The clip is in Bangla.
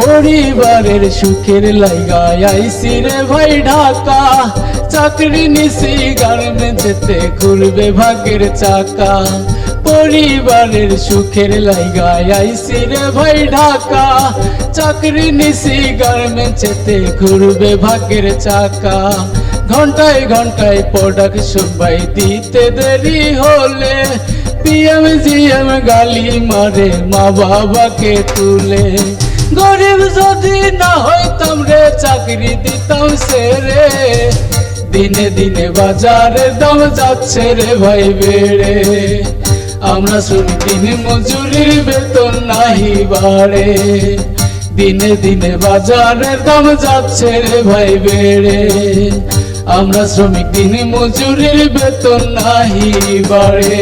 পরিবারের সুখের লাইগায় আইছি রে ভাই ঢাকা, চাকরি নিছি গার্মেন্টসেতে ঘুরবে ভাগ্যের চাকা। পরিবারের সুখের লাইগায় আইছি রে ভাই ঢাকা, চাকরি নিছি গার্মেন্টসেতে ঘুরবে ভাগ্যের চাকা। ঘন্টায় ঘন্টায় প্রোডাকশন ভাই দিতে দেরি হলে পিএম জিএম গালি মারে মা বাবাকে তুলে। গরিব যদি না হইতাম রে চাকরি দিতাম সেরে, দিনে দিনে বাজারের দাম যাচ্ছে রে ভাই বেড়ে। আমরা শ্রমিক দিন মজুরির বেতন নাহি বাড়ে, দিনে দিনে বাজারের দাম যাচ্ছে রে ভাই বেড়ে। আমরা শ্রমিক দিন মজুরির বেতন নাহি বাড়ে।